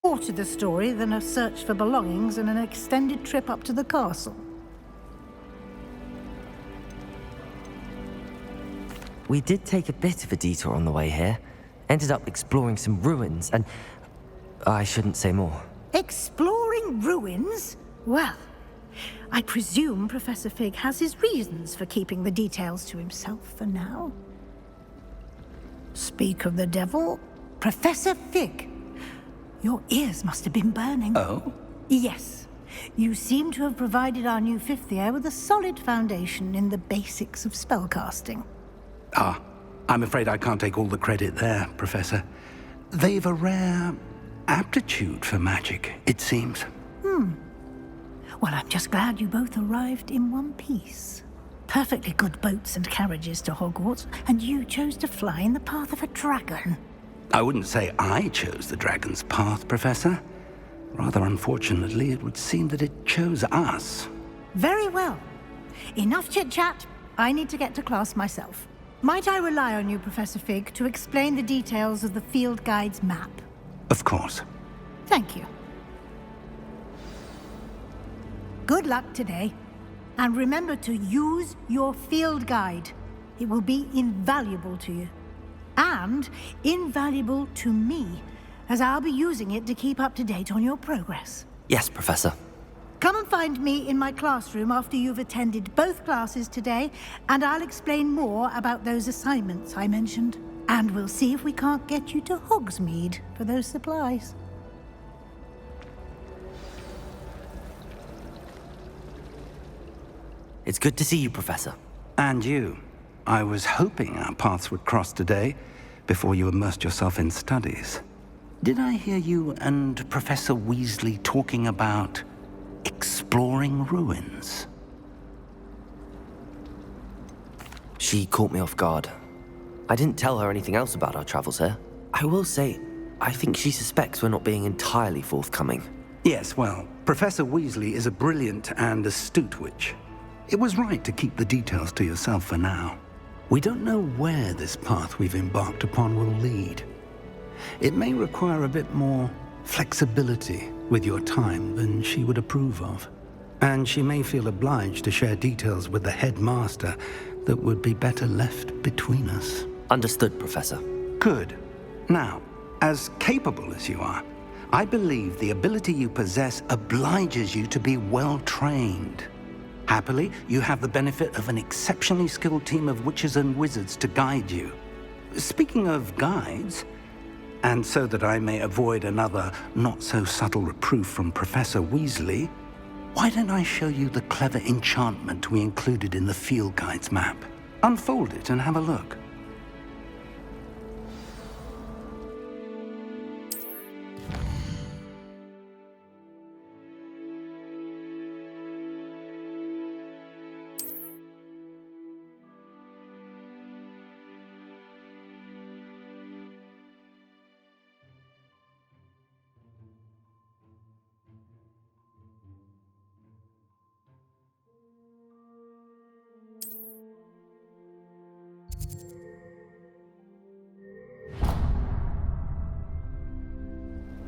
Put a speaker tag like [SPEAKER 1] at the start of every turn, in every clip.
[SPEAKER 1] more to the story than a search for belongings and an extended trip up to the castle.
[SPEAKER 2] We did take a bit of a detour on the way here. Ended up exploring some ruins and... I shouldn't say more.
[SPEAKER 1] Exploring ruins? Well, I presume Professor Fig has his reasons for keeping the details to himself for now. Speak of the devil, Professor Fig. Your ears must have been burning.
[SPEAKER 3] Oh?
[SPEAKER 1] Yes. You seem to have provided our new fifth year with a solid foundation in the basics of spellcasting.
[SPEAKER 3] Ah, I'm afraid I can't take all the credit there, Professor. They've a rare aptitude for magic, it seems.
[SPEAKER 1] Well, I'm just glad you both arrived in one piece. Perfectly good boats and carriages to Hogwarts, and you chose to fly in the path of a dragon.
[SPEAKER 3] I wouldn't say I chose the dragon's path, Professor. Rather unfortunately, it would seem that it chose us.
[SPEAKER 1] Very well. Enough chit-chat. I need to get to class myself. Might I rely on you, Professor Fig, to explain the details of the field guide's map?
[SPEAKER 3] Of course.
[SPEAKER 1] Thank you. Good luck today. And remember to use your field guide. It will be invaluable to you. And invaluable to me, as I'll be using it to keep up to date on your progress.
[SPEAKER 2] Yes, Professor.
[SPEAKER 1] Come and find me in my classroom after you've attended both classes today, and I'll explain more about those assignments I mentioned. And we'll see if we can't get you to Hogsmeade for those supplies.
[SPEAKER 2] It's good to see you, Professor.
[SPEAKER 3] And you. I was hoping our paths would cross today, before you immersed yourself in studies. Did I hear you and Professor Weasley talking about exploring ruins?
[SPEAKER 2] She caught me off guard. I didn't tell her anything else about our travels here. I will say, I think she suspects we're not being entirely forthcoming.
[SPEAKER 3] Yes, well, Professor Weasley is a brilliant and astute witch. It was right to keep the details to yourself for now. We don't know where this path we've embarked upon will lead. It may require a bit more flexibility with your time than she would approve of. And she may feel obliged to share details with the headmaster that would be better left between us.
[SPEAKER 2] Understood, Professor.
[SPEAKER 3] Good. Now, as capable as you are, I believe the ability you possess obliges you to be well trained. Happily, you have the benefit of an exceptionally skilled team of witches and wizards to guide you. Speaking of guides, and so that I may avoid another not-so-subtle reproof from Professor Weasley, why don't I show you the clever enchantment we included in the field guide's map? Unfold it and have a look.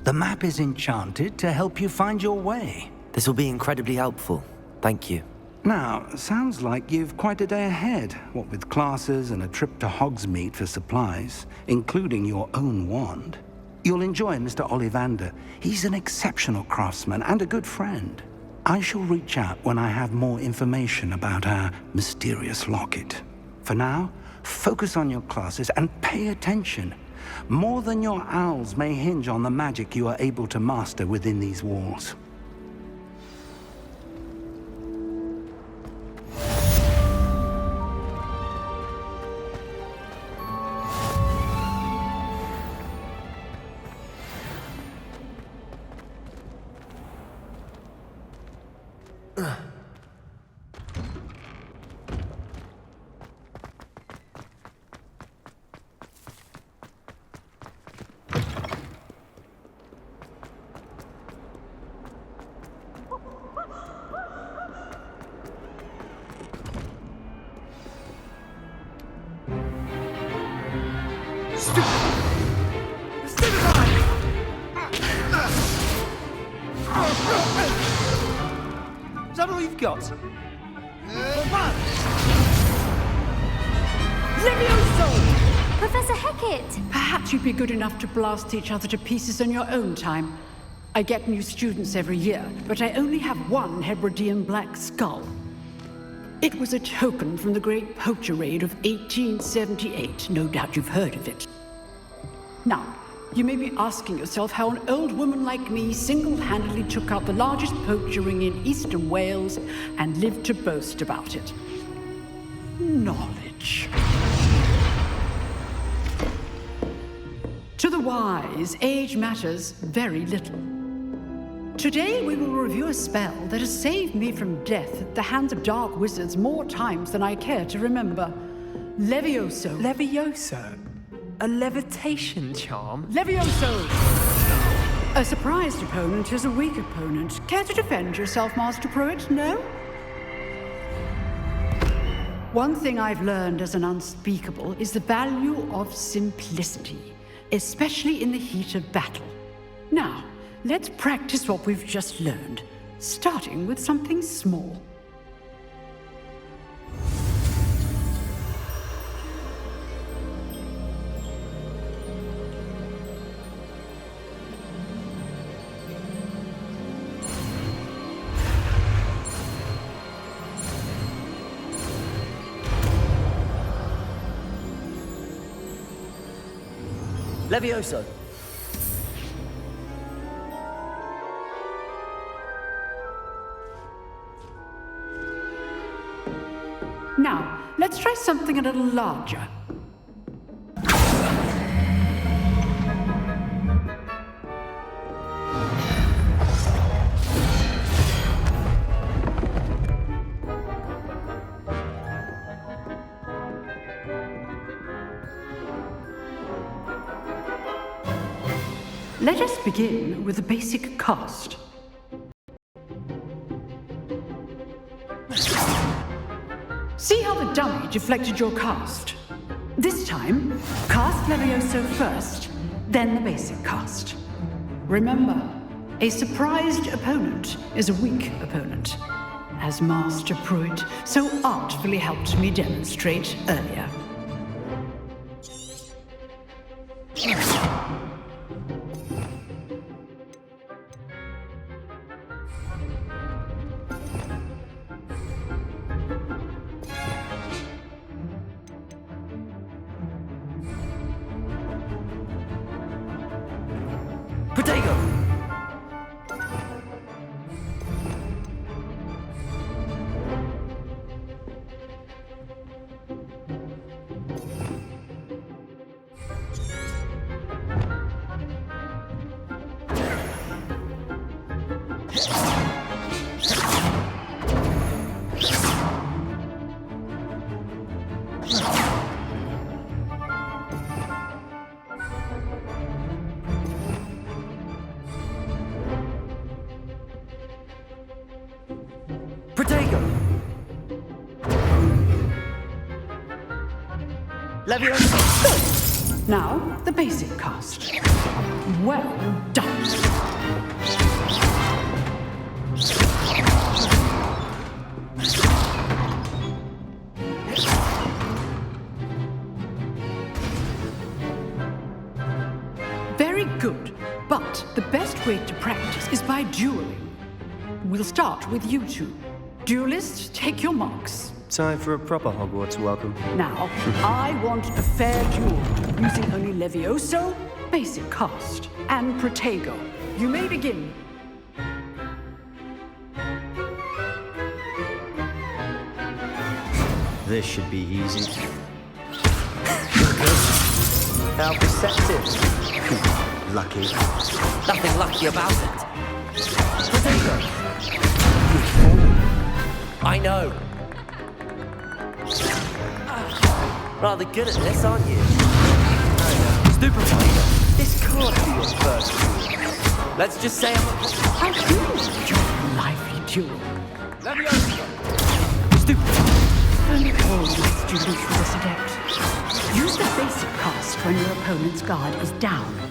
[SPEAKER 3] The map is enchanted to help you find your way.
[SPEAKER 2] This will be incredibly helpful. Thank you.
[SPEAKER 3] Now, sounds like you've quite a day ahead, what with classes and a trip to Hogsmeade for supplies, including your own wand. You'll enjoy Mr. Ollivander. He's an exceptional craftsman and a good friend. I shall reach out when I have more information about our mysterious locket. For now, focus on your classes and pay attention. More than your owls may hinge on the magic you are able to master within these walls.
[SPEAKER 4] Is that all you've got?
[SPEAKER 5] Levioso!
[SPEAKER 6] Professor Hecat!
[SPEAKER 5] Perhaps you'd be good enough to blast each other to pieces on your own time. I get new students every year, but I only have one Hebridean black skull. It was a token from the Great Poacher Raid of 1878. No doubt you've heard of it. Now, you may be asking yourself how an old woman like me single-handedly took out the largest poacher ring in eastern Wales and lived to boast about it. Knowledge. To the wise, age matters very little. Today we will review a spell that has saved me from death at the hands of dark wizards more times than I care to remember. Levioso.
[SPEAKER 4] Levioso? A levitation charm?
[SPEAKER 5] Levioso! A surprised opponent is a weak opponent. Care to defend yourself, Master Pruitt? No? One thing I've learned as an unspeakable is the value of simplicity, especially in the heat of battle. Now, let's practice what we've just learned, starting with something small.
[SPEAKER 4] Levioso.
[SPEAKER 5] Now, let's try something a little larger. Let us begin with a basic cast. See how the dummy deflected your cast? This time, cast Levioso first, then the basic cast. Remember, a surprised opponent is a weak opponent, as Master Pruitt so artfully helped me demonstrate earlier.
[SPEAKER 4] Potato! Potato! Levioso!
[SPEAKER 5] Now, the basic cast. Well done. Very good, but the best way to practice is by dueling. We'll start with you two. Duelists, take your marks.
[SPEAKER 4] Time for a proper Hogwarts welcome.
[SPEAKER 5] Now, I want a fair duel, using only Levioso, basic cast, and Protego. You may begin.
[SPEAKER 4] This should be easy. How perceptive. Lucky.
[SPEAKER 2] Nothing lucky about it.
[SPEAKER 4] Potato!
[SPEAKER 2] I know. Rather good at this, aren't you?
[SPEAKER 4] Stupefy. This can't be your first duel.
[SPEAKER 2] Let's just say
[SPEAKER 5] How good your lively duel.
[SPEAKER 4] Levioso!
[SPEAKER 5] Stupefy. Only all these students for this adept. Use the basic cast when your opponent's guard is down.